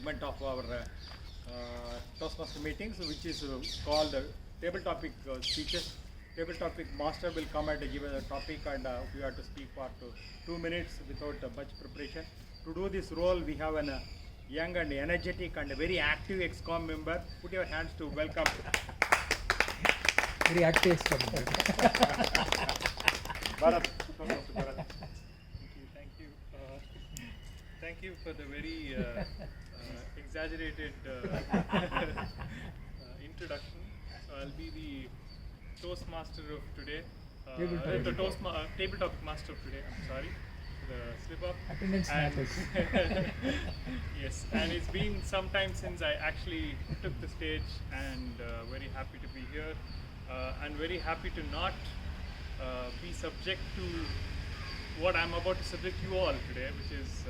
segment of our Toastmaster meetings, which is called table topic speeches. Table topic master will come and give a topic, and we have to speak for 2 minutes without much preparation. To do this role, we have a young and energetic and very active ex-com member. Put your hands to welcome. Very active ex-com member. Bharat. Thank you. Thank you for the very exaggerated introduction. So I'll be the Toastmaster of today. Table topic master of today. I'm sorry for the slip up. Attendance matters. Yes, and it's been some time since I actually took the stage, and very happy to be here, and very happy to not be subject to what I'm about to subject you all today, which is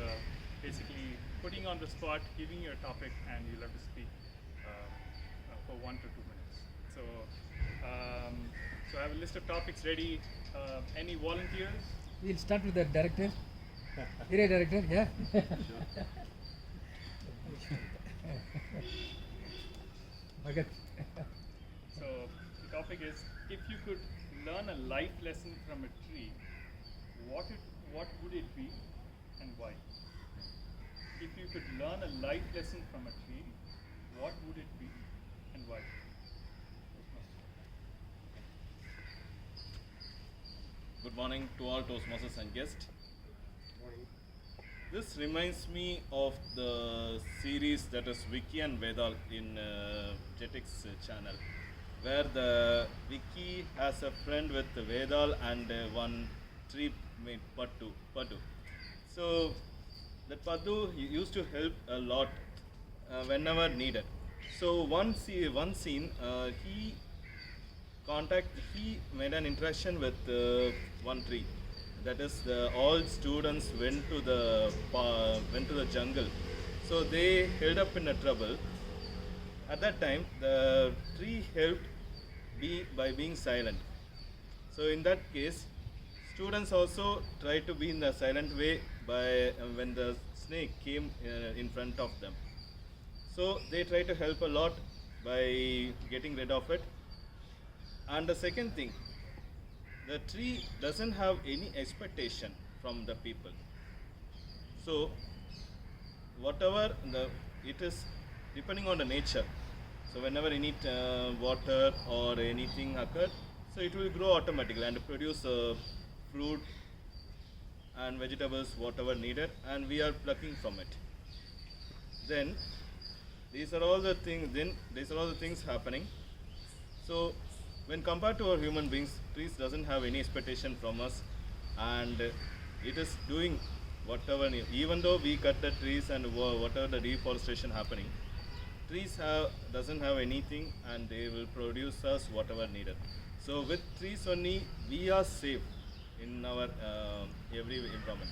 basically putting on the spot, giving you a topic, and you'll have to speak for 1 to 2 minutes. So, so I have a list of topics ready. Any volunteers? We'll start with the director. Area director, yeah? Bhagat. So the topic is, if you could learn a life lesson from a tree, what would it be and why? If you could learn a life lesson from a tree, what would it be and why? Good morning to all Toastmasters and guests. This reminds me of the series that is Vicky and Vedal in Jetix channel, where the Vicky has a friend with Vedal and one tree mate Padu. So that Padu used to help a lot whenever needed. So one scene he made an interaction with one tree. That is, all students went to the jungle. So they held up in a trouble. At that time, the tree helped by being silent. So in that case, students also tried to be in the silent way by when the snake came in front of them. So they tried to help a lot by getting rid of it. And the second thing, the tree doesn't have any expectation from the people. So whatever it is depending on the nature. So whenever any water or anything occurs, so it will grow automatically and produce fruit and vegetables, whatever needed, and we are plucking from it. Then these are all the things happening. So when compared to our human beings, trees doesn't have any expectation from us, and it is doing whatever. Even though we cut the trees and whatever the deforestation happening, trees doesn't have anything, and they will produce us whatever needed. So with trees only, we are safe in our every environment.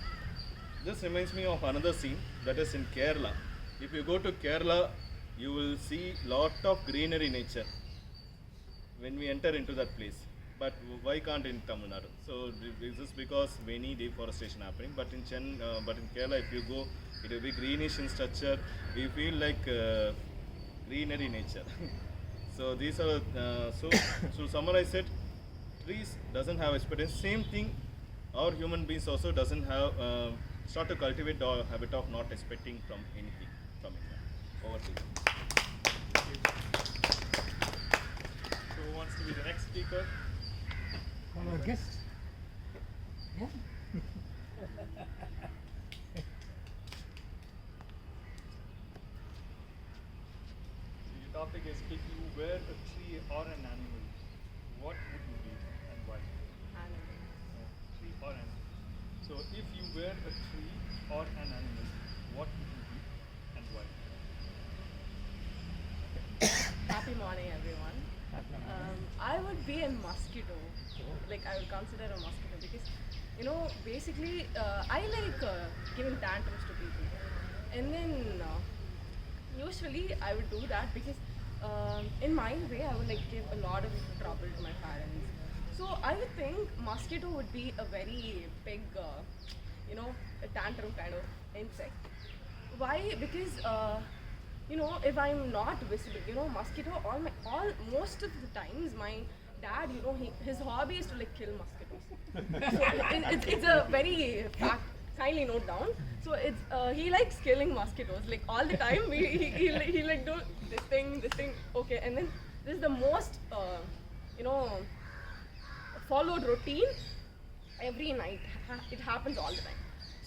This reminds me of another scene that is in Kerala. If you go to Kerala, you will see lot of greenery nature when we enter into that place. But why can't in Tamil Nadu? So this is because many deforestation happening. But in Kerala, if you go, it will be greenish in structure. We feel like greenery nature. So these are to summarize it, trees doesn't have experience. Same thing, our human beings also doesn't have start to cultivate the habit of not expecting from anything from it. Over to you. Who wants to be the next speaker? Our guest. Yeah. The topic is, if you were a tree or an animal, what would you be and why? Animal. Tree or animal. So if you were a tree or an animal, what would you be and why? Happy morning, everyone. I would be a mosquito. Like, I would consider a mosquito because, basically, I like giving tantrums to people. And then, usually, I would do that because, in my way, I would like give a lot of trouble to my parents. So I would think mosquito would be a very big, a tantrum kind of insect. Why? Because if I'm not visible, mosquito, most of the times, my dad, his hobby is to like kill mosquitoes. So it's a very fact, kindly note down. So he likes killing mosquitoes like all the time. He like do this thing, okay, and then this is the most you know followed routine every night. It happens all the time.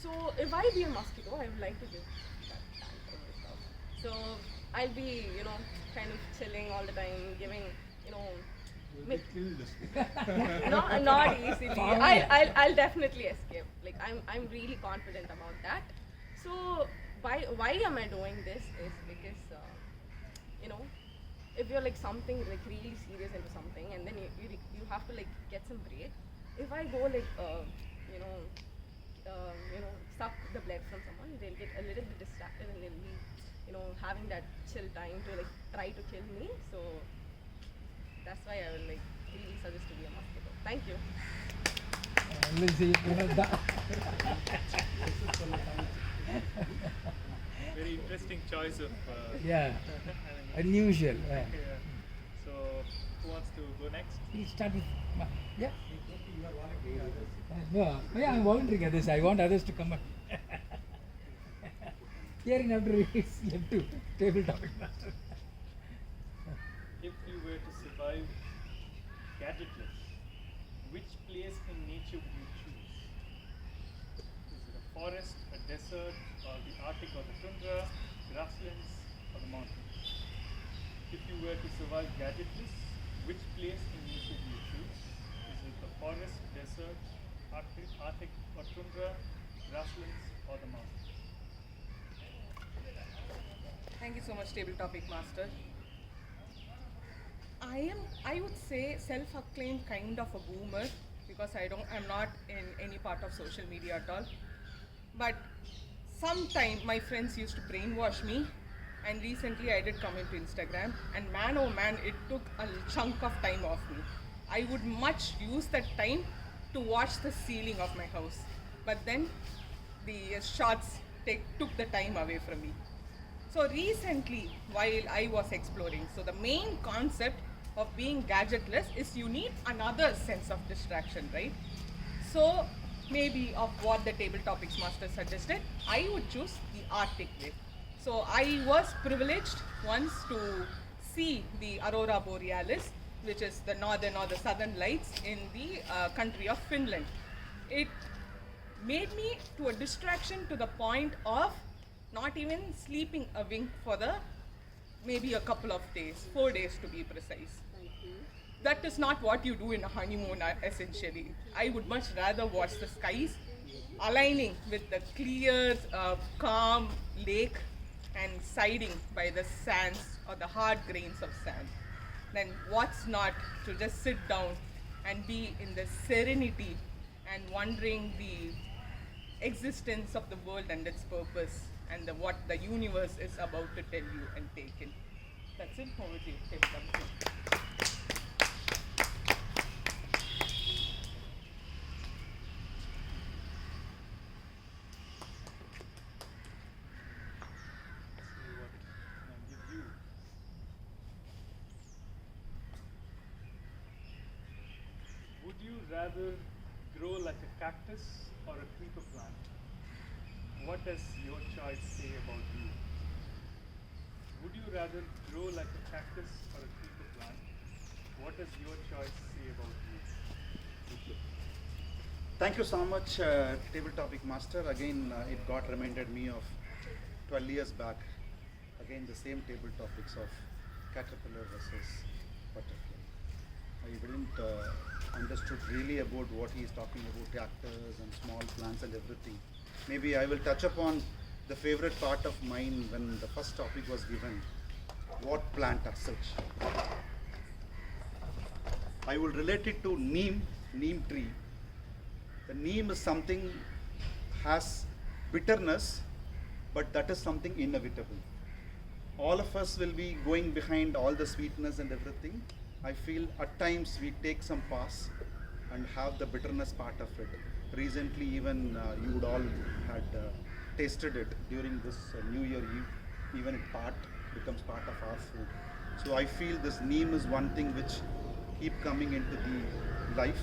So if I be a mosquito, I would like to give that tantrum and stuff. So I'll be, kind of chilling all the time, giving, mi- not easily. I'll definitely escape. Like I'm really confident about that. So why am I doing this is because you know if you're like something like really serious into something and then you have to like get some break. If I go like you know suck the blood from someone, they'll get a little bit distracted and they'll be having that chill time to like try to kill me. So that's why I would like really suggest to be a mosquito. Thank you. Very interesting choice of. Yeah, having unusual. yeah. So, who wants to go next? We start with yeah. No, yeah, I'm volunteering at this. I want others to come. Hearing after it's left to table topic master. If you were to survive gadgetless, which place in nature would you choose? Is it a forest, a desert, or the Arctic or the tundra, grasslands, or the mountains? If you were to survive gadgetless, which place in nature would you choose? Is it the forest, desert, Arctic or tundra, grasslands, or the mountains? Thank you so much, Table Topic Master. I would say, self-acclaimed kind of a boomer because I'm not in any part of social media at all. But sometime my friends used to brainwash me, and recently I did come into Instagram, and man oh man, it took a chunk of time off me. I would much use that time to watch the ceiling of my house, but then the shots took the time away from me. So recently, while I was exploring, so the main concept of being gadgetless is you need another sense of distraction, right? So maybe of what the Table Topics Master suggested, I would choose the Arctic way. So I was privileged once to see the Aurora Borealis, which is the northern or the southern lights in the country of Finland. It made me to a distraction to the point of not even sleeping a wink for maybe a couple of days, 4 days to be precise. That is not what you do in a honeymoon, essentially. I would much rather watch the skies aligning with the clear, calm lake and siding by the sands or the hard grains of sand. Then what's not to just sit down and be in the serenity and wondering the existence of the world and its purpose and what the universe is about to tell you and take in. That's it. Over to you. Table Topics. Would you rather grow like a cactus or a creeper plant? What does your choice say about you? Would you rather grow like a cactus or a creeper plant? What does your choice say about you? Thank you so much, Table Topic Master. Again, it got reminded me of 12 years back. Again, the same table topics of caterpillar versus butterfly. I didn't understood really about what he is talking about, cactus and small plants and everything. Maybe I will touch upon the favorite part of mine when the first topic was given, what plant as such. I will relate it to neem tree. The neem is something has bitterness, but that is something inevitable. All of us will be going behind all the sweetness and everything. I feel at times we take some pause and have the bitterness part of it. Recently, even you would all had tasted it during this New Year Eve, even in part becomes part of our food. So I feel this neem is one thing which keep coming into the life,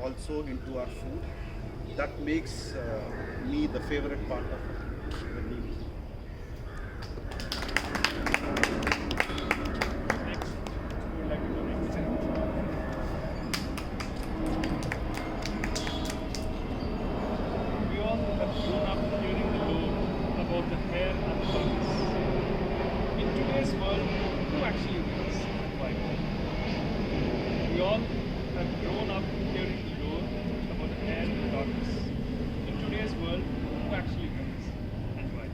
also into our food. That makes me the favorite part of the neem. Next, who would like to go next? We all have grown up hearing the lore about the hair and the tortoise. In today's world, who actually wins and why? We all have grown up hearing the lore about the hair and the tortoise. In today's world, who actually wins and why?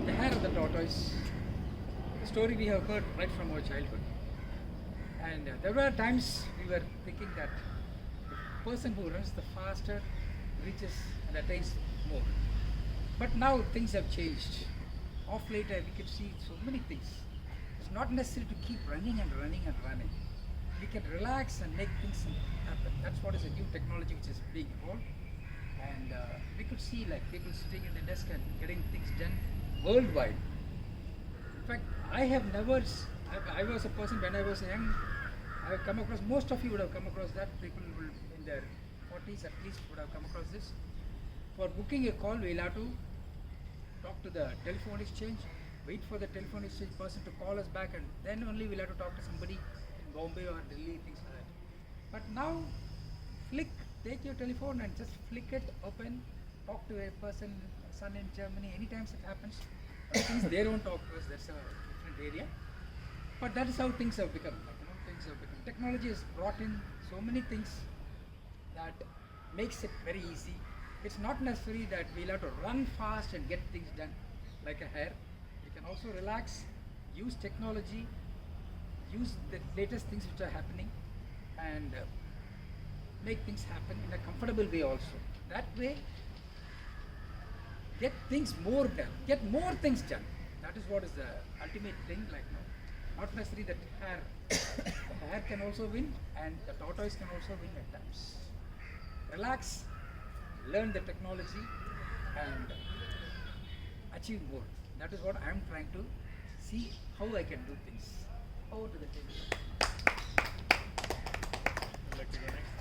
The hair of the tortoise, the story we have heard right from our childhood. And there were times we were thinking that the person who runs the faster reaches and attains more. But now things have changed. Of late, we can see so many things. It's not necessary to keep running and running and running. We can relax and make things happen. That's what is a new technology which is being evolved. And we could see like people sitting in the desk and getting things done worldwide. In fact, I have never, I was a person when I was young, I have come across, most of you would have come across that, people will in their 40s at least would have come across this. For booking a call, we'll have to talk to the telephone exchange, wait for the telephone exchange person to call us back, and then only we'll have to talk to somebody in Bombay or Delhi, things like that. But now, take your telephone and just flick it open, talk to a person, son in Germany, anytime it happens. Things they don't talk to us, that's a different area. But that is how things have become. Things have become. Technology has brought in so many things that makes it very easy. It's not necessary that we'll have to run fast and get things done like a hair. We can also relax, use technology, use the latest things which are happening, and make things happen in a comfortable way also. That way, get things more done, get more things done. That is what is the ultimate thing like now. Not necessarily that the hair can also win and the tortoise can also win at times. Relax, learn the technology and achieve more. That is what I am trying to see how I can do things. Over to the table. Would like to go next?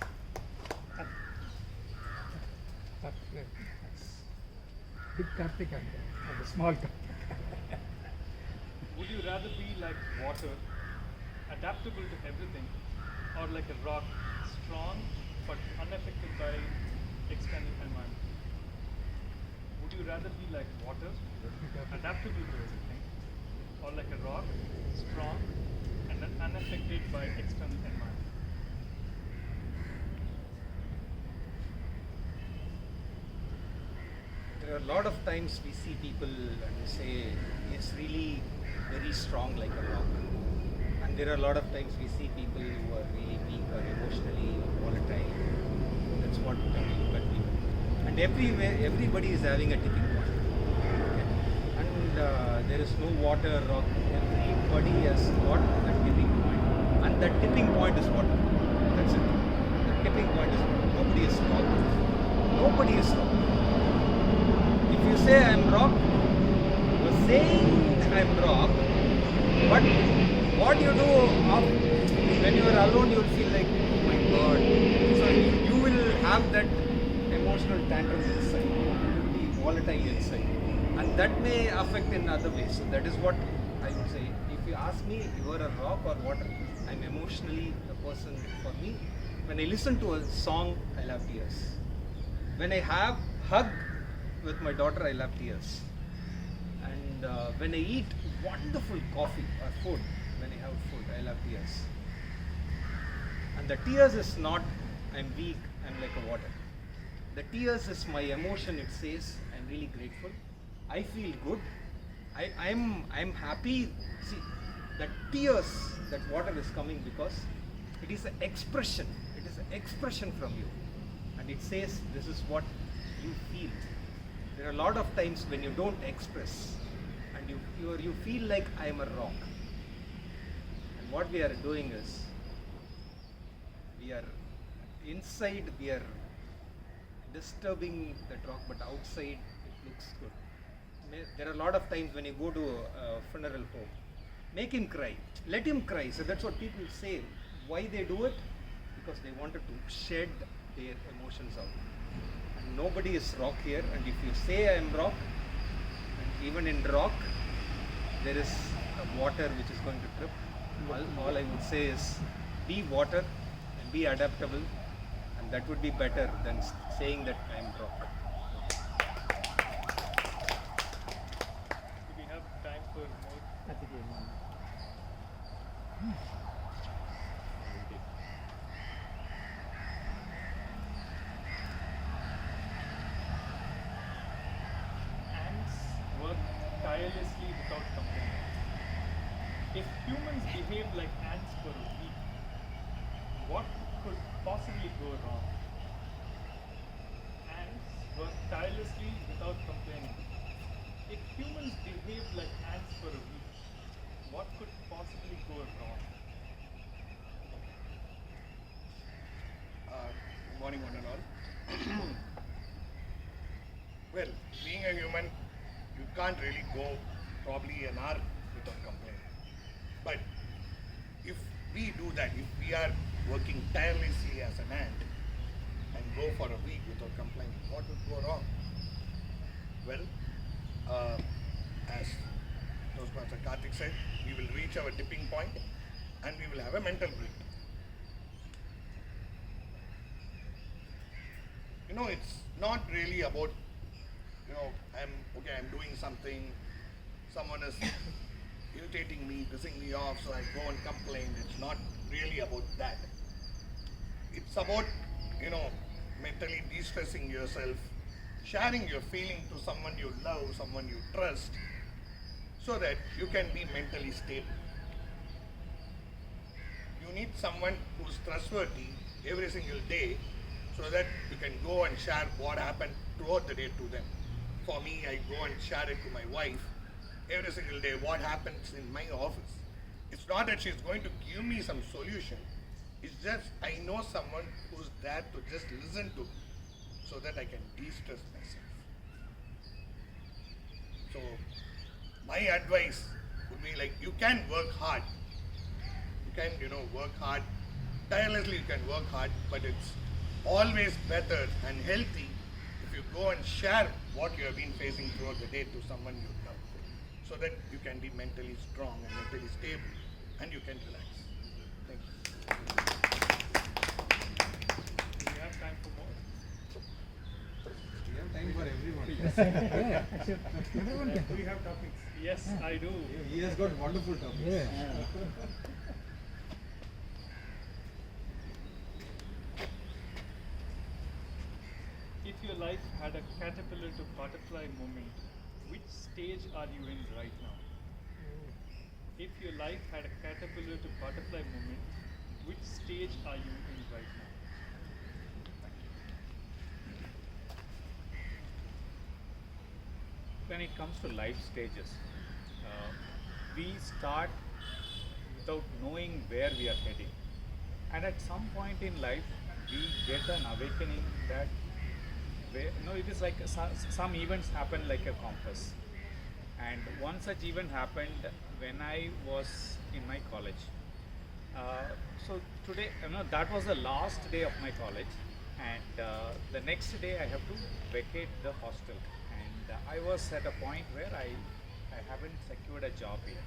Big Karthik and the small Karthik. Would you rather be like water, adaptable to everything, or like a rock, strong but unaffected by external environment? Would you rather be like water, adaptable to everything, or like a rock, strong and unaffected by external environment? There are a lot of times we see people and we say it's really very strong like a rock. And there are a lot of times we see people who are really weak or emotionally volatile. That's what when we look at people. And everywhere, everybody is having a tipping point. Okay? And there is no water, rock. Everybody has got a tipping point. And that tipping point is what? That's it. The tipping point is what? Nobody is strong. Nobody is strong. If you say I'm rock, you're saying I'm rock, but what you do when you are alone, you will feel like, oh my God. So you will have that emotional tantrum inside. You will be volatile inside. And that may affect in other ways. So that is what I would say. If you ask me, you are a rock or water, I'm emotionally the person for me. When I listen to a song, I'll have tears. When I have hug with my daughter, I'll have tears. And when I eat wonderful coffee or food, when I have food, I'll have tears. And the tears is not, I'm weak, I'm like a water. The tears is my emotion, it says, I'm really grateful. I feel good. I'm happy. See, the tears, that water is coming because it is an expression. It is an expression from you. And it says, this is what you feel. There are a lot of times when you don't express and you feel like I am a rock. And what we are doing is, we are inside, we are disturbing that rock, but outside it looks good. there are a lot of times when you go to a funeral home, make him cry, let him cry. So that's what people say. Why they do it? Because they wanted to shed their emotions out. And nobody is rock here. And if you say I am rock, and even in rock, there is a water which is going to trip. All I would say is be water and be adaptable, and that would be better than saying that I am rock. Do we have time for more? Ants work tirelessly without complaining. If humans behave like ants for a week, what could possibly go wrong? Ants work tirelessly without complaining. If humans behave like ants for a week, what could possibly go wrong? Good morning, one and all. Well, being a human, you can't really go probably an hour without complaining. But if we do that, if we are working tirelessly as an ant and go for a week without complaining, what would go wrong? Well, as Toastmaster Karthik said, we will reach our tipping point and we will have a mental break. You know, it's not really about, I'm doing something, someone is irritating me, pissing me off, so I go and complain. It's not really about that. It's about, mentally de-stressing yourself, sharing your feeling to someone you love, someone you trust, so that you can be mentally stable. You need someone who's trustworthy every single day so that you can go and share what happened throughout the day to them. For me, I go and share it to my wife every single day, what happens in my office. It's not that she's going to give me some solution. It's just I know someone who's there to just listen to me so that I can de-stress myself. So my advice would be like, you can work hard. You can, work hard. Tirelessly you can work hard, but it's always better and healthy if you go and share what you have been facing throughout the day to someone you love, so that you can be mentally strong and mentally stable and you can relax. Thank you. Do we have time for more? We have time for everyone. Do we have topics? Yes, I do. He has got wonderful topics. If your life had a caterpillar to butterfly moment, which stage are you in right now? If your life had a caterpillar to butterfly moment, which stage are you in right now? When it comes to life stages, we start without knowing where we are heading. And at some point in life, we get an awakening that it is like some events happen like a compass. And one such event happened when I was in my college. So today, that was the last day of my college, and the next day I have to vacate the hostel. And I was at a point where I haven't secured a job yet.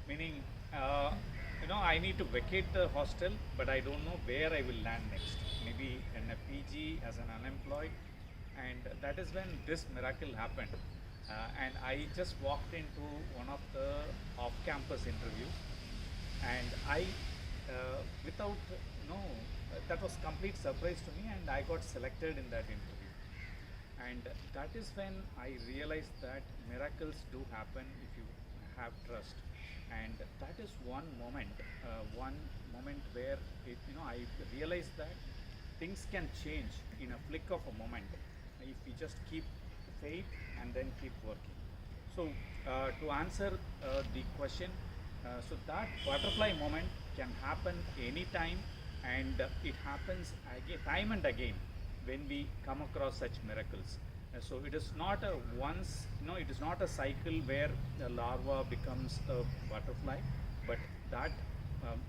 Meaning, I need to vacate the hostel, but I don't know where I will land next. Maybe in a PG as an unemployed, and that is when this miracle happened. And I just walked into one of the off-campus interviews, and I, that was complete surprise to me, and I got selected in that interview. And that is when I realized that miracles do happen if you have trust. And that is one moment where I realized that things can change in a flick of a moment if we just keep faith and then keep working. So to answer the question, so that butterfly moment can happen anytime, and it happens again, time and again when we come across such miracles. So it is not a once, it is not a cycle where the larva becomes a butterfly, but that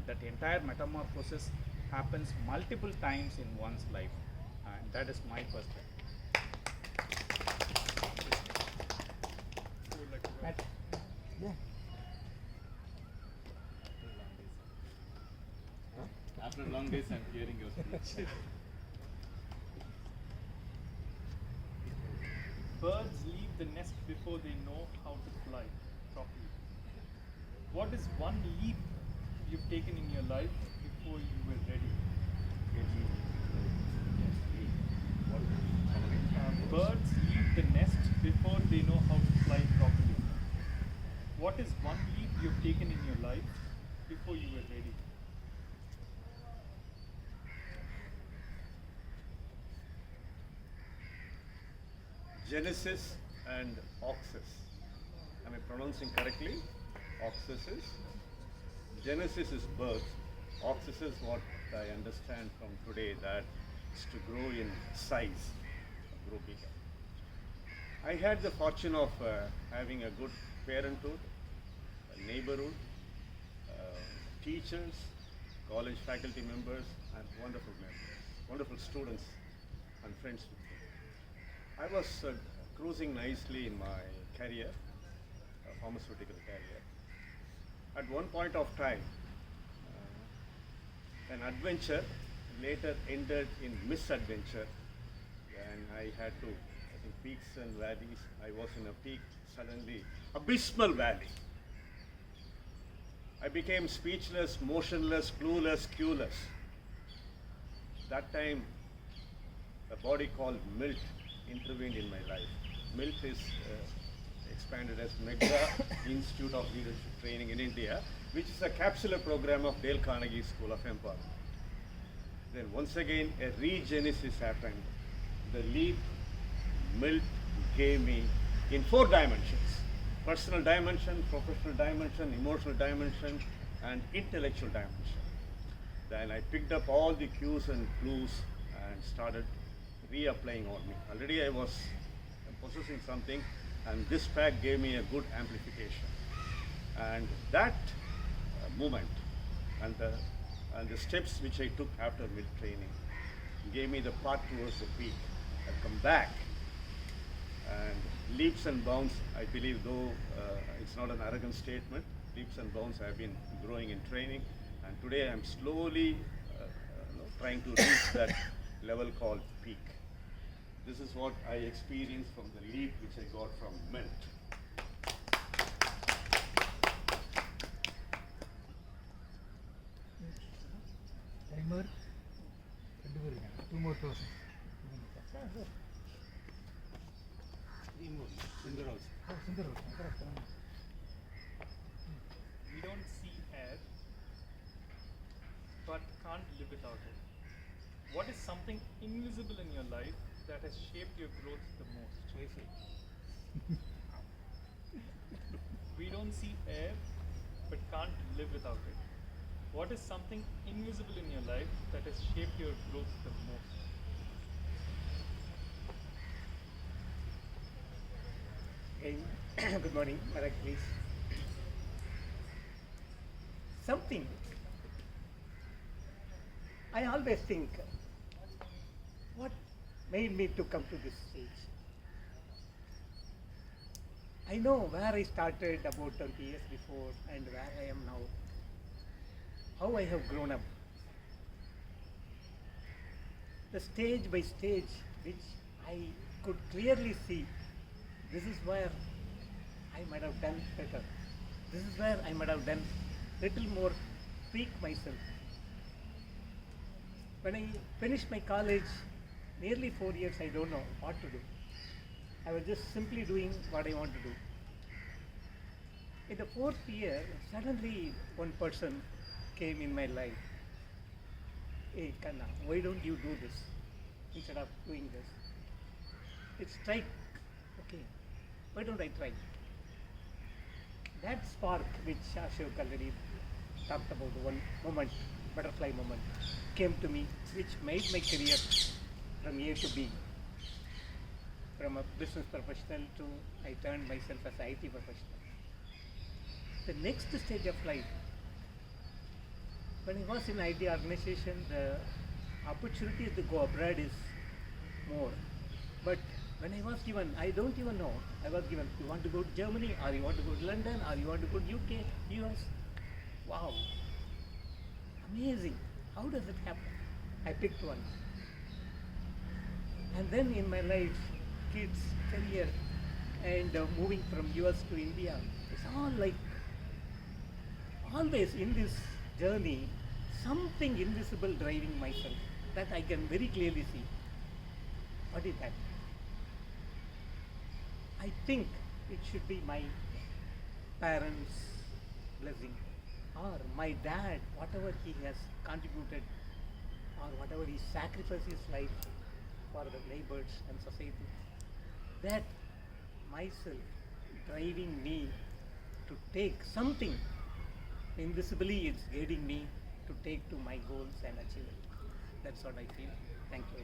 that entire metamorphosis happens multiple times in one's life, and that is my perspective. After long days, I'm hearing your speech. Birds leave the nest before they know how to fly properly. What is one leap you've taken in your life before you were ready? Birds leave the nest before they know how to fly properly. What is one leap you've taken in your life before you were ready? Genesis and Oxus. Am I pronouncing correctly? Oxus is Genesis is birth. Oxus is what I understand from today, that is to grow in size, grow bigger. I had the fortune of having a good parenthood, a neighborhood, teachers, college faculty members, and wonderful members, wonderful students and friends with me. I was cruising nicely in my career, pharmaceutical career. At one point of time, an adventure later ended in misadventure, and I had to, I think, peaks and valleys. I was in a peak, suddenly, abysmal valley. I became speechless, motionless, clueless, cueless. That time, a body called MILT intervened in my life. MILT is expanded as MEGRA, Institute of Leadership Training in India, which is a capsular program of Dale Carnegie School of Empowerment. Then once again, a regenesis happened. The leap MILT gave me in 4 dimensions: personal dimension, professional dimension, emotional dimension, and intellectual dimension. Then I picked up all the cues and clues and started reapplying on me. Already I was possessing something, and this pack gave me a good amplification. And that moment and the steps which I took after mid training gave me the path towards the peak. I've come back, and leaps and bounds, I believe, though it's not an arrogant statement, leaps and bounds I have been growing in training, and today I'm slowly trying to reach that level called peak. This is what I experienced from the leap which I got from MILT. Timer. 2 more closes. 3 more. Sundar also. Oh, Sundar, correct. We don't see air, but can't live without it. What is something invisible in your life that has shaped your growth the most? We don't see air, but can't live without it. What is something invisible in your life that has shaped your growth the most? Good morning, Meraki, please. Something. I always think, what made me to come to this stage? I know where I started about 20 years before and where I am now. How I have grown up. The stage by stage which I could clearly see, this is where I might have done better. This is where I might have done little more, tweak myself. When I finished my college, nearly 4 years, I don't know what to do. I was just simply doing what I want to do. In the 4th year, suddenly one person came in my life. Hey, Kanna, why don't you do this instead of doing this? It's strike. Okay, why don't I try? That spark which Ashok already talked about, the one moment, butterfly moment, came to me, which made my career from A to B. from a business professional to I turned myself as an IT professional. The next stage of life, when I was in IT organization, the opportunity to go abroad is more. But when I was given, I don't even know, I was given, you want to go to Germany, or you want to go to London, or you want to go to UK, US. Wow, amazing. How does it happen? I picked one. And then in my life, kids, career, and moving from US to India, it's all like, always in this journey, something invisible driving myself that I can very clearly see. What is that? I think it should be my parents' blessing, or my dad, whatever he has contributed, or whatever he sacrificed his life for the neighbors and society. That myself driving me to take something, invisibly it's guiding me to take to my goals and achieve it. That's what I feel. Thank you.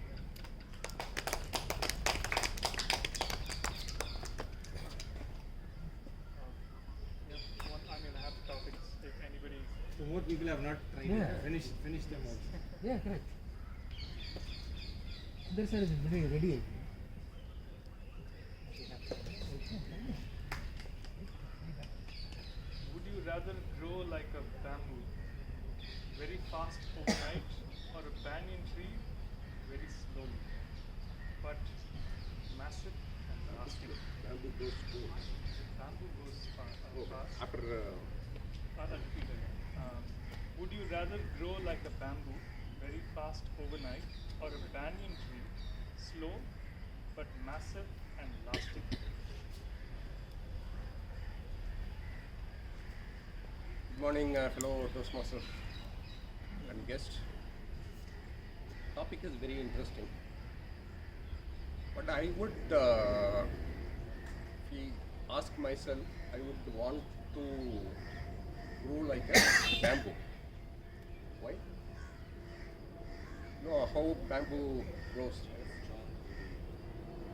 I'm going to have topics if anybody. So more people have not tried it. Finish them also. Yeah, correct. Other side is very ready. Would you rather grow like a bamboo, very fast overnight, or a banyan tree, very slowly, but massive and lasting? Bamboo goes slow. Bamboo goes fast. After I'll repeat again. Would you rather grow like a bamboo, very fast overnight, or a banyan tree, slow, but massive and lasting? Good morning, fellow Toastmasters and guests. Topic is very interesting, but I would, if you ask myself, I would want to grow like a bamboo. Why? You know how bamboo grows?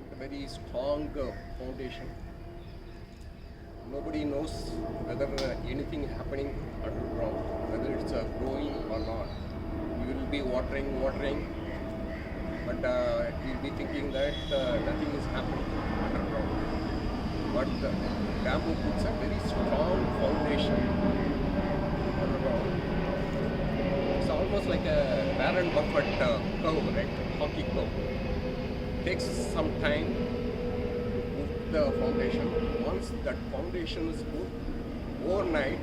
With a very strong foundation. Nobody knows whether anything happening underground, whether it's growing or not. You will be watering, but you'll be thinking that nothing is happening underground. But bamboo puts a very strong foundation underground. It's almost like a Warren Buffett curve, right? Hockey curve. Takes some time to put the foundation. Once that foundation is put, overnight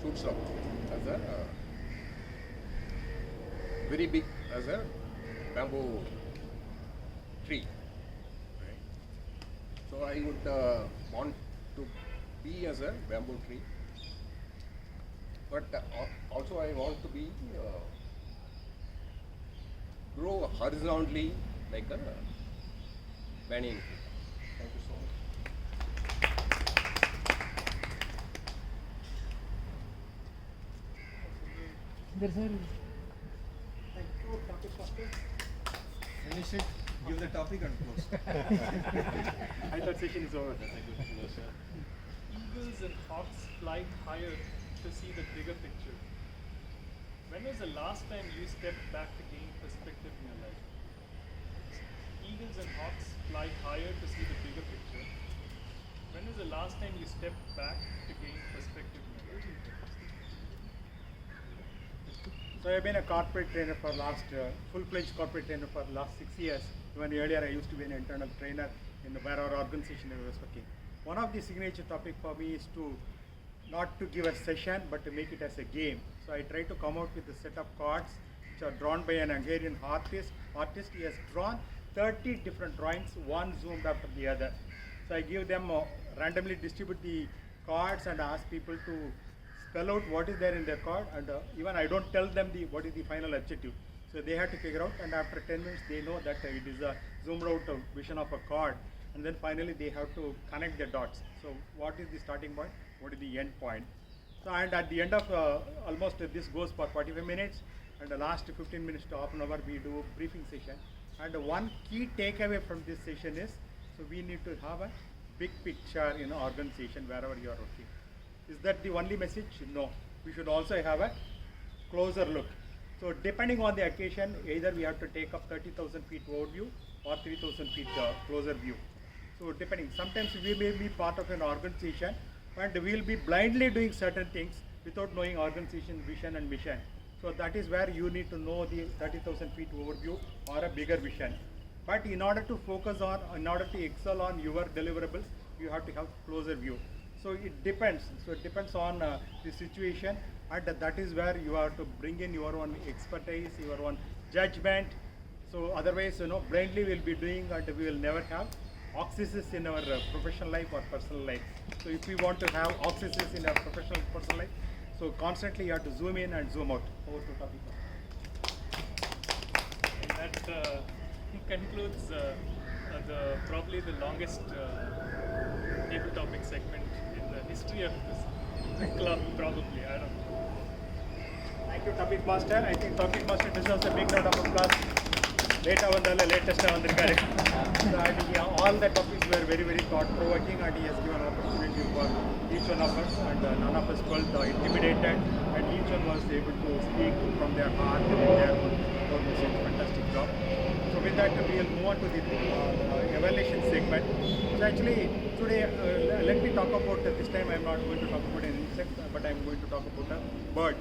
shoots up as a very big as a bamboo tree. Right? So I would want to be as a bamboo tree, but also I want to be grow horizontally like a banyan tree. Thank you so much. There's a Finish it, give the topic and close. I thought session is over. Eagles and hawks fly higher to see the bigger picture. When was the last time you stepped back to gain perspective in your life? Eagles and hawks fly higher to see the bigger picture. When was the last time you stepped back to gain perspective in your life? So I've been a corporate trainer for last, full-fledged corporate trainer for last 6 years. Even earlier I used to be an internal trainer in the where our organization I was working. One of the signature topic for me is to not to give a session but to make it as a game. So I try to come out with a set of cards which are drawn by an Hungarian artist. He has drawn 30 different drawings, one zoomed after the other. So I give them randomly distribute the cards and ask people to spell out what is there in their card, and even I don't tell them what is the final objective. So they have to figure out, and after 10 minutes they know that it is a zoomed out vision of a card, and then finally they have to connect the dots. So what is the starting point, what is the end point? So and at the end of almost this goes for 45 minutes, and the last 15 minutes to half an hour we do a briefing session. And one key takeaway from this session is, so we need to have a big picture in an organization wherever you are working. Is that the only message? No. We should also have a closer look. So depending on the occasion, either we have to take up 30,000 feet overview or 3,000 feet closer view. So depending, sometimes we may be part of an organization and we will be blindly doing certain things without knowing organization vision and mission. So that is where you need to know the 30,000 feet overview or a bigger vision. But in order to focus on, in order to excel on your deliverables, you have to have closer view. So it depends. So it depends on the situation, and that is where you have to bring in your own expertise, your own judgment. So otherwise, blindly we'll be doing, and we will never have oxysis in our professional life or personal life. So if we want to have oxysis in our professional personal life, so constantly you have to zoom in and zoom out. Over to topic. And that concludes probably the longest table topic segment in the history of this club, probably. I don't know. Thank you, Topic Master. I think Topic Master deserves a big round of applause. Later on, the latest one, all the topics were very, very thought-provoking, and he has given opportunity for each one of us, and none of us felt intimidated, and each one was able to speak from their heart and their own fantastic job. So with that, we will move on to the evaluation segment. So actually, today, let me talk about, this time I am not going to talk about an insect, but I am going to talk about a bird.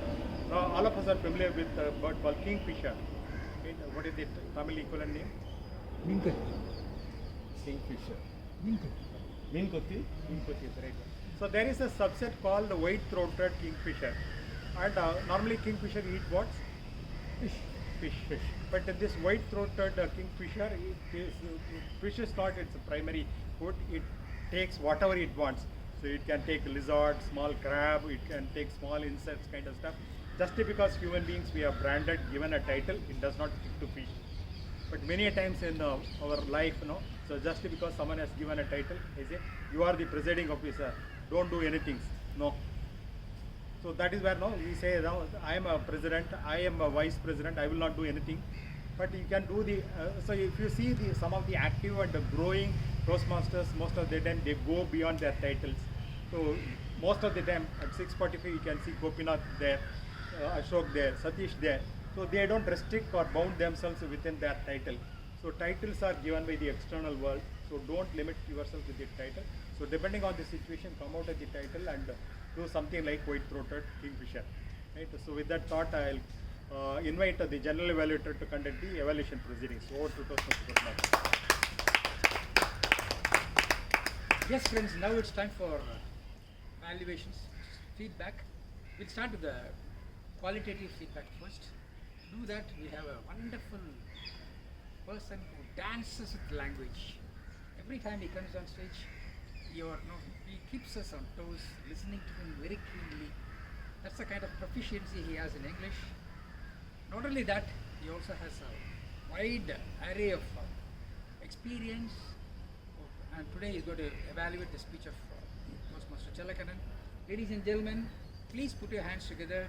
All of us are familiar with a bird called kingfisher. Okay, what is the Tamil equivalent name? Kingfisher. Minkutti is the right one. So there is a subset called the white-throated kingfisher, and normally kingfisher eat what? Fish. But this white-throated kingfisher, fish is not its primary food. It takes whatever it wants. So it can take lizard, small crab, it can take small insects, kind of stuff. Just because human beings, we are branded, given a title, it does not stick to fish. But many times in our life, so just because someone has given a title, they say, you are the presiding officer, don't do anything. No. So that is where we say, I am a president, I am a vice president, I will not do anything. But you can do the, so if you see some of the active and the growing Toastmasters, most of the time they go beyond their titles. So most of the time at 6:45 you can see Gopinath there, Ashok there, Satish there. So they don't restrict or bound themselves within their title. So titles are given by the external world. So don't limit yourself with the title. So depending on the situation, come out of the title and do something like white-throated kingfisher. Right? So with that thought, I'll invite the general evaluator to conduct the evaluation proceedings. Over to Toastmasters. Yes, friends, now it's time for evaluations, feedback. We'll start with the qualitative feedback first. To do that, we have a wonderful person who dances with language. Every time he comes on stage, he keeps us on toes, listening to him very keenly. That's the kind of proficiency he has in English. Not only that, he also has a wide array of experience. And today he's going to evaluate the speech of Toastmaster Chalakanan. Ladies and gentlemen, please put your hands together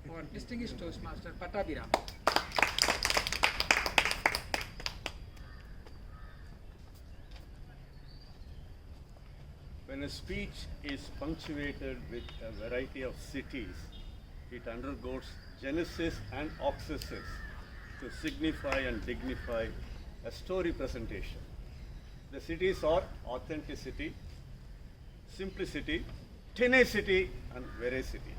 for distinguished Toastmaster Pattabhiram. When a speech is punctuated with a variety of cities, it undergoes genesis and oxysis to signify and dignify a story presentation. The cities are authenticity, simplicity, tenacity, and veracity.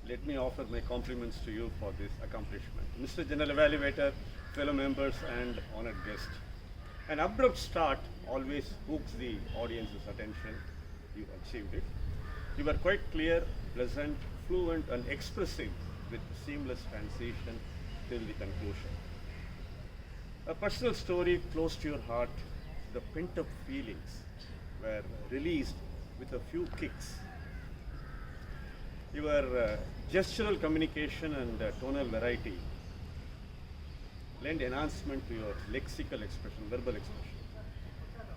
Let me offer my compliments to you for this accomplishment. Mr. General Evaluator, fellow members, and honored guests. An abrupt start always hooks the audience's attention. You achieved it. You were quite clear, pleasant, fluent, and expressive with seamless transition till the conclusion. A personal story close to your heart, the pent-up feelings were released with a few kicks. Your gestural communication and tonal variety lend enhancement to your lexical expression, verbal expression.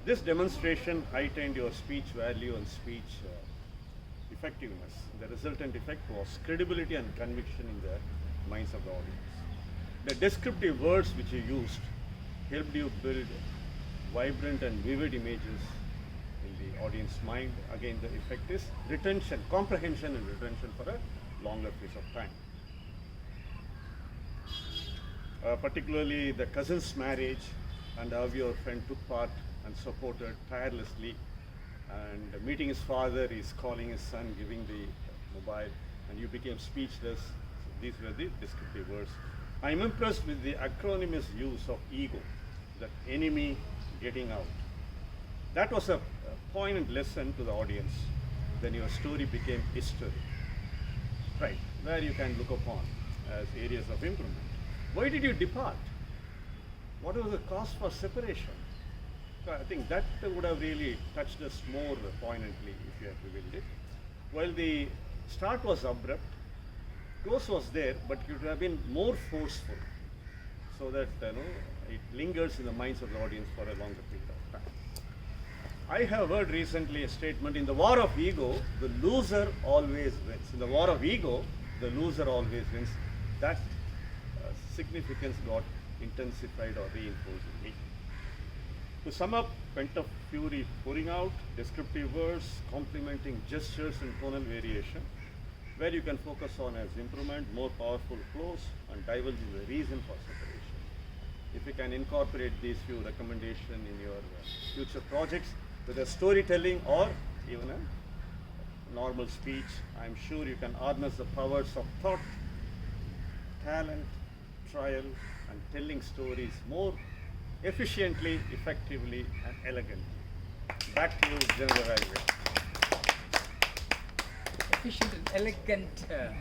This demonstration heightened your speech value and speech effectiveness. The resultant effect was credibility and conviction in the minds of the audience. The descriptive words which you used helped you build vibrant and vivid images in the audience mind. Again, the effect is retention, comprehension and retention for a longer piece of time. Particularly the cousin's marriage and how your friend took part and supported tirelessly, and meeting his father, he's calling his son, giving the mobile, and you became speechless. So these were the descriptive words. I'm impressed with the acronymous use of ego, that enemy getting out. That was a poignant lesson to the audience. Then your story became history, right, where you can look upon as areas of improvement. Why did you depart? What was the cause for separation? So I think that would have really touched us more poignantly if you had revealed it. While the start was abrupt, close was there, but it would have been more forceful, so that it lingers in the minds of the audience for a longer period of time. I have heard recently a statement, in the war of ego, the loser always wins. In the war of ego, the loser always wins. That significance got intensified or reinforced in me. To sum up, pent-up fury pouring out, descriptive words, complementing gestures and tonal variation, where you can focus on as improvement, more powerful flows, and divulging the reason for separation. If you can incorporate these few recommendations in your future projects, whether storytelling or even a normal speech, I'm sure you can harness the powers of thought, talent, trial, and telling stories more efficiently, effectively, and elegantly. Back to you, General Railway. Efficient and elegant.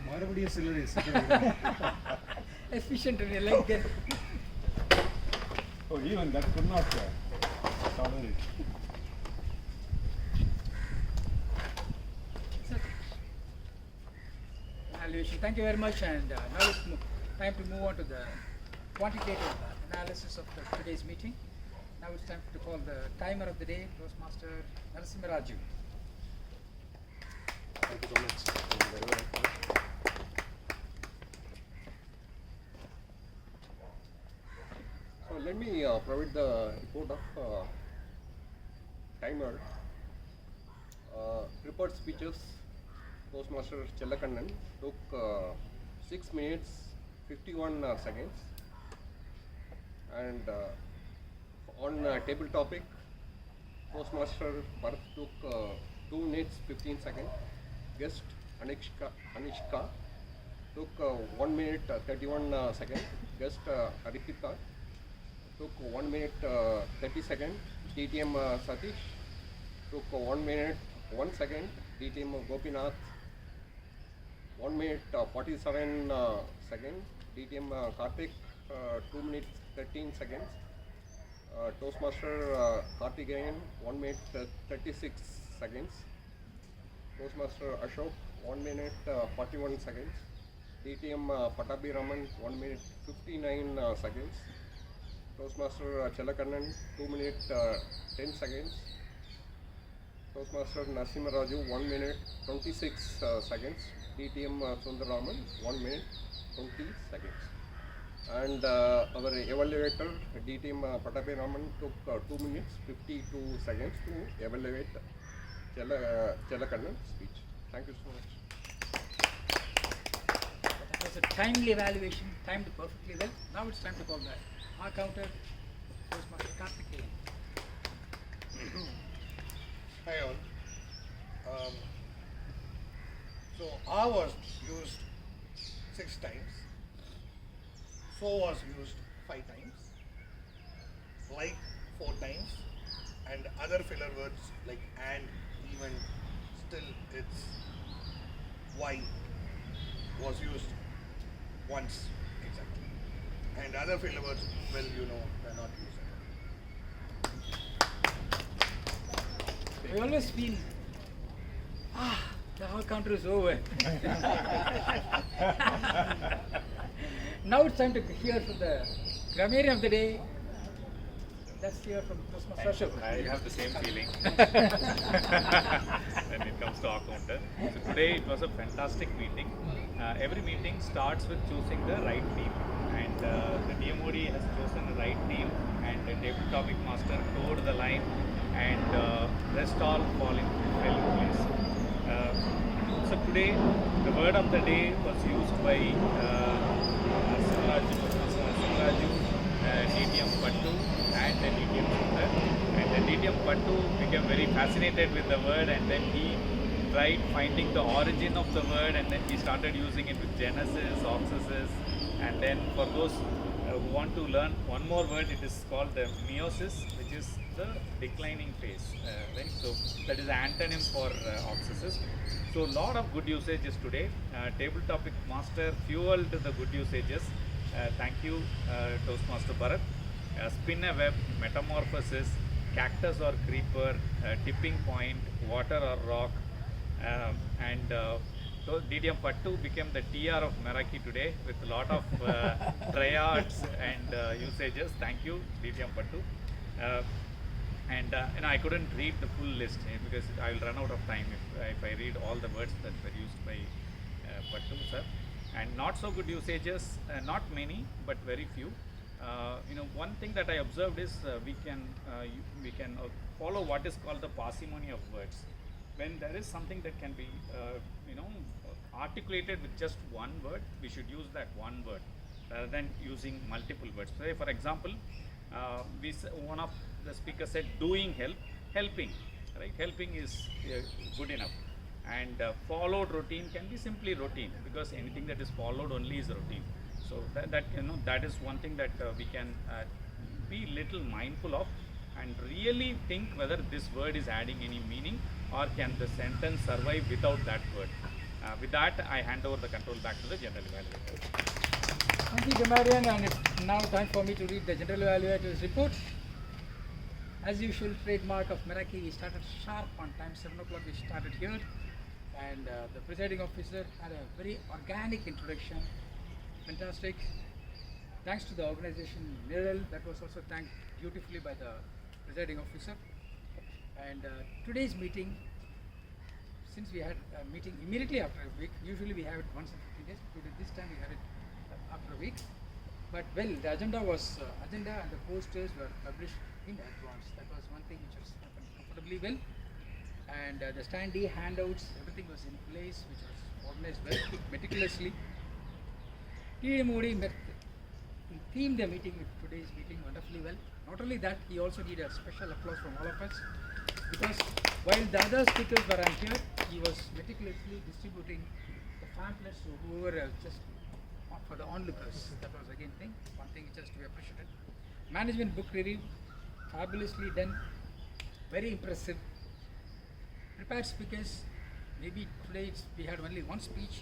மறுபடியும் சிலர் Efficient and elegant. Oh, even that could not tolerate. Evaluation. Thank you very much. And now it's time to move on to the quantitative analysis of today's meeting. Now it's time to call the timer of the day, Toastmaster Meraki. Thank you so much. Thank you very much. So let me provide the report of timer. Prepared speeches. Toastmaster Chellakannan took 6 minutes 51 seconds, and on table topic, Toastmaster Bharat took 2 minutes 15 seconds. Guest Anishka took 1 minute 31 seconds. Guest Aripita took 1 minute 30 seconds. DTM Satish took 1 minute 1 second. DTM Gopinath 1 minute 47 seconds. DTM Karthik 2 minutes 13 seconds. Toastmaster Karthikeyan 1 minute 36 seconds. Toastmaster Ashok 1 minute 41 seconds. DTM Patabi Raman 1 minute 59 seconds. Toastmaster Chellakannan 2 minute 10 seconds. Toastmaster Narasimha Raju 1 minute 26 seconds. DTM Sundaraman 1 minute 20 seconds. And our evaluator DTM Patabi Raman took 2 minutes 52 seconds to evaluate Chellakannan speech. Thank you so much. That was a timely evaluation, timed perfectly well. Now it's time to call the R counter, Toastmaster Karthikeyan. Hi all. So R was used 6 times. So was used 5 times. Like 4 times. And other filler words like and, even, still, it's, why was used once exactly. And other filler words, well, you know, they're not used at all. I always feel, the whole counter is over. Now it's time to hear from the grammarian of the day. Let's hear from Toastmaster Ashok. I have the same feeling when it comes to our counter. So today it was a fantastic meeting. Every meeting starts with choosing the right theme, and the DMOD has chosen the right team, and the table topic master towed the line, and rest all fell in place. So today, the word of the day was used by Simraju, DTM Pattu, and the DTM Sundar. And the DTM Pattu became very fascinated with the word, and then he tried finding the origin of the word, and then he started using it with genesis, auxasis, and then for those who want to learn one more word, it is called the meiosis, which is the declining phase, right? So that is the antonym for auxasis. So lot of good usages today. Table topic master fueled the good usages. Thank you, Toastmaster Bharat. Spin a web, metamorphosis, cactus or creeper, tipping point, water or rock, and so DTM Pattu became the TR of Meraki today with a lot of triads and usages. Thank you, DTM Pattu. And I couldn't read the full list because I will run out of time if I read all the words that were used by Pattu sir. And not so good usages, not many, but very few. One thing that I observed is we can follow what is called the parsimony of words. When there is something that can be, articulated with just one word, we should use that one word rather than using multiple words. Say, for example, one of the speakers said, "Doing helping," right? Helping is good enough. And followed routine can be simply routine, because anything that is followed only is routine. So that is one thing that we can be little mindful of, and really think whether this word is adding any meaning, or can the sentence survive without that word. With that, I hand over the control back to the general evaluator. Thank you, Gamarian, and it's now time for me to read the general evaluator's report. As usual, trademark of Meraki, we started sharp on time, 7 o'clock we started here, and the presiding officer had a very organic introduction. Fantastic. Thanks to the organization Niral, that was also thanked beautifully by the presiding officer. And today's meeting, since we had a meeting immediately after a week, usually we have it once in 15 days, this time we had it after a week. But well, the agenda and the posters were published in advance. That was one thing which was happened comfortably well. And the standee handouts, everything was in place, which was organized well, meticulously. TMOD themed the meeting with today's meeting wonderfully well. Not only that, he also did a special applause from all of us, because while the other speakers were on here, he was meticulously distributing the pamphlets to whoever just for the onlookers. That was again one thing which has to be appreciated. Management book review, fabulously done, very impressive. Prepared speakers, maybe today we had only one speech,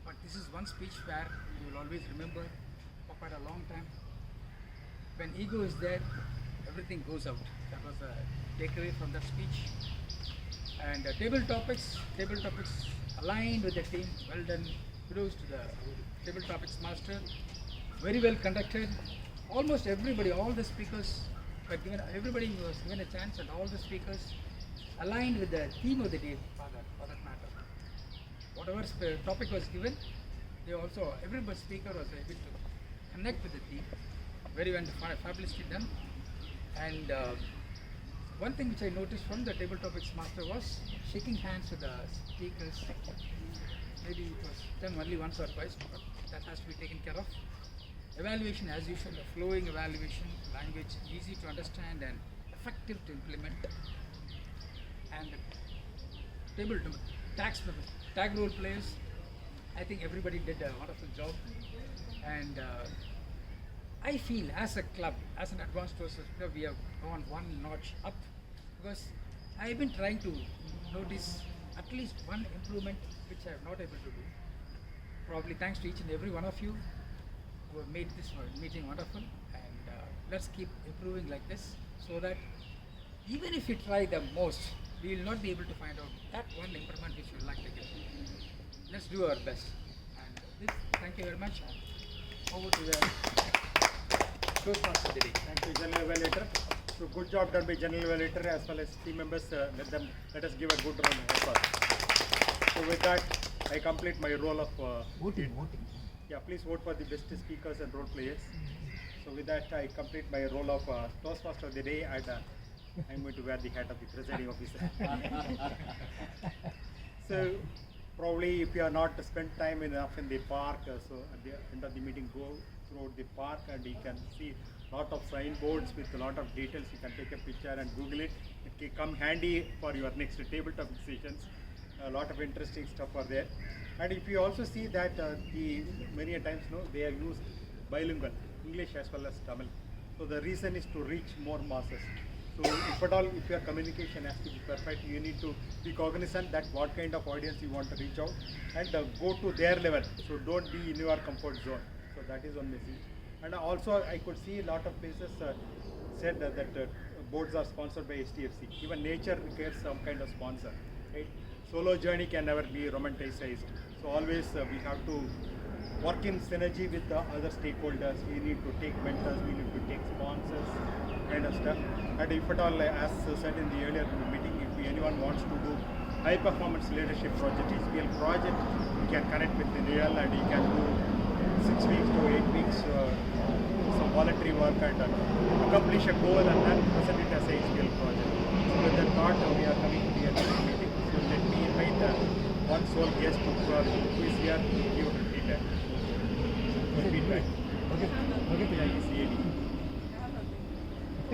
but this is one speech where you will always remember for quite a long time. When ego is there, everything goes out. That was a takeaway from that speech. And table topics aligned with the team, well done. Kudos to the table topics master. Very well conducted. Almost everybody, all the speakers were given, everybody was given a chance, and all the speakers aligned with the theme of the day for that matter. Whatever topic was given, every speaker was able to connect with the theme. Very well, fabulously done. And one thing which I noticed from the table topics master was shaking hands with the speakers. Maybe it was done only once or twice, but that has to be taken care of. Evaluation as usual, a flowing evaluation, language easy to understand and effective to implement. And tag role players, I think everybody did a wonderful job. And I feel as a club, as an advanced courses, we have gone one notch up, because I have been trying to notice at least one improvement which I am not able to do. Probably thanks to each and every one of you who have made this meeting wonderful, and let's keep improving like this, so that even if we try the most, we will not be able to find out that one improvement which we would like to give. Let's do our best. And thank you very much. Over to the Toastmaster today. Thank you, General Evaluator. So good job done by General Evaluator as well as team members. Let us give a good round of applause. So with that, I complete my role of voting. Yeah, please vote for the best speakers and role players. So with that, I complete my role of Toastmaster of the day, and I'm going to wear the hat of the presiding officer. So probably if you are not spent time enough in the park, so at the end of the meeting, go through the park and you can see lot of signboards with a lot of details. You can take a picture and Google it. It can come handy for your next tabletop sessions. A lot of interesting stuff are there. And if you also see that many a times they have used bilingual, English as well as Tamil. So the reason is to reach more masses. So if at all, if your communication has to be perfect, you need to be cognizant that what kind of audience you want to reach out and go to their level. So don't be in your comfort zone. So that is one message. And also I could see a lot of places said that boards are sponsored by STFC. Even nature requires some kind of sponsor, right? Solo journey can never be romanticized. So always we have to work in synergy with the other stakeholders. We need to take mentors, we need to take sponsors, kind of stuff. And if at all, as said in the earlier meeting, if anyone wants to do high performance leadership project, HPL project, you can connect with the real and you can do 6 weeks to 8 weeks some voluntary work and accomplish a goal and then present it as a HPL project. So with that thought, we are coming to the end of the meeting. So let me invite one sole guest who is here to give feedback. Feedback. Yeah, he's AD.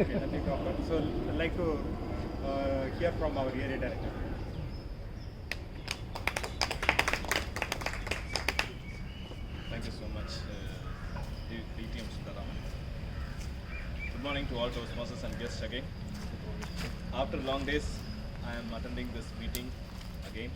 Okay, nothing to offer. So I'd like to hear from our area director. Thank you so much, DTM Sudaraman. Good morning to all Toastmasters and guests again. After long days, I am attending this meeting again.